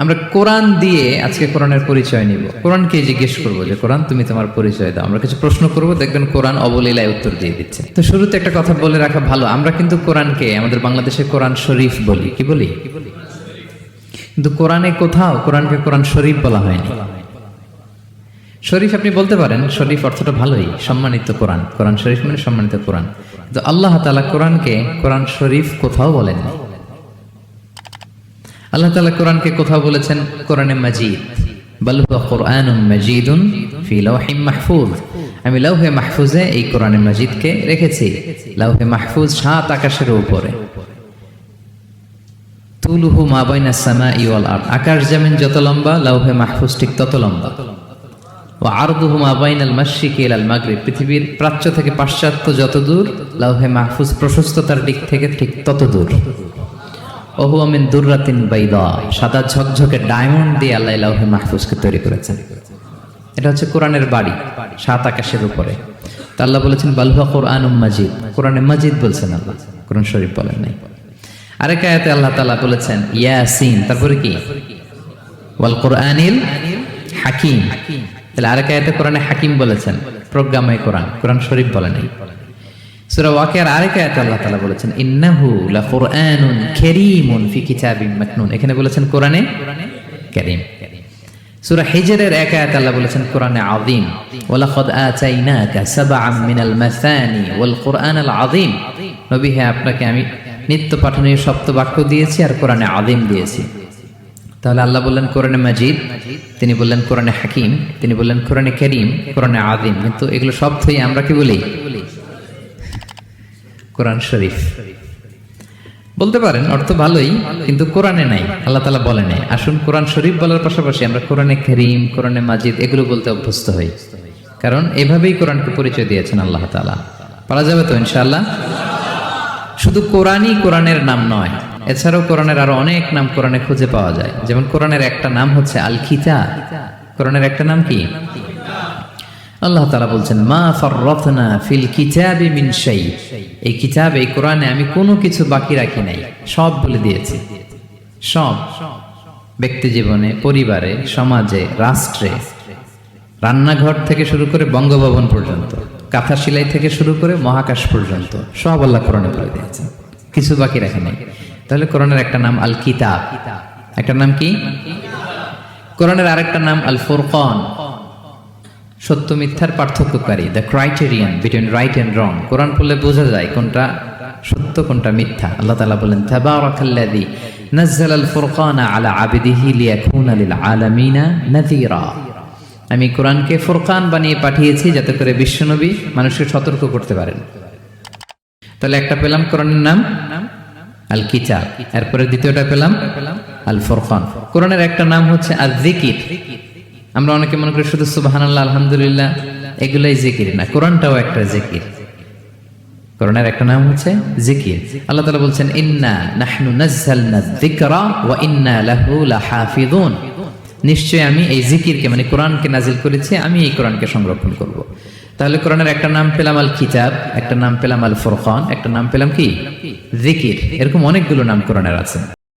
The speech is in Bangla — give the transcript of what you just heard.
আমরা কোরআন দিয়ে আজকে কোরআনের পরিচয় নিব। কোরআনকে জিজ্ঞেস করবো যে কোরআন তুমি তোমার পরিচয় দাও। আমরা কিছু প্রশ্ন করব, দেখবেন কোরআন অবলীলায় উত্তর দিয়ে দিচ্ছে। তো শুরুতে একটা কথা বলে রাখা ভালো, আমরা কিন্তু কোরআনকে আমাদের বাংলাদেশে কোরআন শরীফ বলি। কি বলি? কিন্তু কোরআনে কোথাও কোরআনকে কোরআন শরীফ বলা হয়নি। শরীফ আপনি বলতে পারেন, শরীফ অর্থটা ভালোই, সম্মানিত কোরআন। কোরআন শরীফ মানে সম্মানিত কোরআন। কিন্তু আল্লাহ তাআলা কোরআনকে কোরআন শরীফ কোথাও বলেননি। আল্লাহ তাআলা কোরআনকে কোথাও বলেছেন কোরআনে মাজিদ, বাল হুয়া কুরআনুম মাজিদুন ফি লাওহিম মাহফুজ। আমি লাওহে মাহফুজে এই কোরআনে মাজিদকে রেখেছি। লাওহে মাহফুজ 7 আকাশের উপরে। তুলুহু মা বাইনাস সামাই ওয়াল আরদ, আকাশ জমিন যত লম্বা লাওহে মাহফুজ ঠিক তত লম্বা। ওয়া আরদুহু মা বাইনাল মাশরিকি ইলাল মাগরিব, পৃথিবীর প্রাচ্য থেকে পাশ্চাত্য যত দূর, লাওহে মাহফুজ প্রশস্ততার দিক থেকে ঠিক তত দূর। ওহু মিন দুররাতিন বাইদা, সাদা ঝকঝকে ডায়মন্ড দিয়ে আল্লাহ লাওহে মাহফুজকে তৈরি করেছেন। এটা হচ্ছে কোরআনের বাড়ি 7 আকাশের উপরে। তা আল্লাহ বলেছেন বাল হুয়া কুরআনুম মাজিদ, কোরআনে মাজিদ বলছেন আল্লাহ, কোরআন শরীফ বলেন নাই। আরেক আয়াতে আল্লাহ তাআলা বলেছেন ইয়াসিন, তারপরে কি ওয়াল কুরআনিল হাকিম। তাহলে আরেক আয়াতে কোরআনে হাকিম বলেছেন, প্রজ্ঞাময় কোরআন, কোরআন শরীফ বলেন নাই। সূরা ওয়াকিয়ার আরেক আয়াতে আল্লাহ তাআলা বলেছেন ইন্নাহু লাকুরআনুন কারীমুন ফি কিতাবিম মাকনুন, এখানে বলেছেন কোরআনে কারীম। সূরা হিজরের এক আয়াতে আল্লাহ বলেছেন কোরআনে আযীম, ওয়ালাকাদ আতাইনাকা সাবআম মিনাল মাসানি ওয়াল কুরআনাল আযীম। নবী হে, আপনাকে আমি নিত্য পাঠনীয় সপ্ত বাক্য দিয়েছি আর কোরআনে আযীম দিয়েছি। তাহলে আল্লাহ বললেন কোরআনে মাজিদ, তিনি বললেন কোরআনে হাকিম, তিনি বললেন কোরআনে কারীম, কোরআনে আযীম। কিন্তু এগুলো সব থেকে আমরা কি বলি? কোরআন শরীফ বলতে পারেন, অর্থ ভালোই, কিন্তু কোরআনে নাই, আল্লাহ তাআলা বলে নাই। আসুন কোরআন শরীফ বলার পাশাপাশি আমরা কোরআনে কারীম, কোরআনে মাজিদ এগুলো বলতে অভ্যস্ত হই, কারণ এভাবেই কোরআনকে পরিচয় দিয়েছেন আল্লাহ তাআলা। পারা যাবে তো ইনশাআল্লাহ? শুধু কোরআনই কোরআনের নাম নয়, এছাড়াও কোরআনের আরো অনেক নাম কোরআনে খুঁজে পাওয়া যায়। যেমন কোরআনের একটা নাম হচ্ছে আল কিতাব। কোরআনের একটা নাম কি? আল্লাহ তাআলা বলছেন মা ফাররাতনা ফিল কিতাবি মিন শাই, এই কিতাব, এই কোরআনে আমি কোনো কিছু বাকি রাখি নাই, সব বলে দিয়েছি। সব, ব্যক্তি জীবনে, পরিবারে, সমাজে, রাষ্ট্রে, রান্নাঘর থেকে শুরু করে বঙ্গভবন পর্যন্ত, কাঁথা সেলাই থেকে শুরু করে মহাকাশ পর্যন্ত সব আল্লাহ কোরআনে বলে দিয়েছেন, কিছু বাকি রাখে নাই। তাহলে কোরআনের একটা নাম আল কিতাব, একটা নাম কি? কোরআনের আরেকটা নাম আল ফুরকান, সত্য মিথ্যার পার্থক্যকারী, the criterion between right and wrong. কোরআন পড়লে বোঝা যায় কোনটা সত্য কোনটা মিথ্যা। আল্লাহ তাআলা বলেন তাবারাকাল্লাযী নাযালাল ফুরকানা আলা আবদিহি লিয়াকুনা লিল আলামিনা নাযীরা, আমি কোরআনকে ফুরকান বানিয়ে পাঠিয়েছি যাতে করে বিশ্বনবী মানুষকে সতর্ক করতে পারেন। তাহলে একটা পেলাম কোরআনের নাম আল কিতাব, এরপরে দ্বিতীয়টা পেলাম আল ফুরকান। কোরআনের একটা নাম হচ্ছে আয-যিকির। আমরা অনেকে মনে করি শুধু সুবহানাল্লাহ, আলহামদুলিল্লাহ এগুলাই জিকির না, কোরআনটাও একটা জিকির। কোরআনের একটা নাম হচ্ছে জিকির। আল্লাহ তাআলা বলছেন ইন্না নাহনু নাযালনা যিকরা ওয়া ইন্না লাহু লাহাফিযুন, নিশ্চয় আমি এই জিকিরকে মানে কোরআনকে নাজিল করেছি, আমি এই কোরআনকে সংরক্ষণ করব। তাহলে কোরআনের একটা নাম পেলাম আল কিতাব, একটা নাম পেলাম আল ফুরকান, একটা নাম পেলাম কি? জিকির। এরকম অনেকগুলো নাম কোরআনের আছে।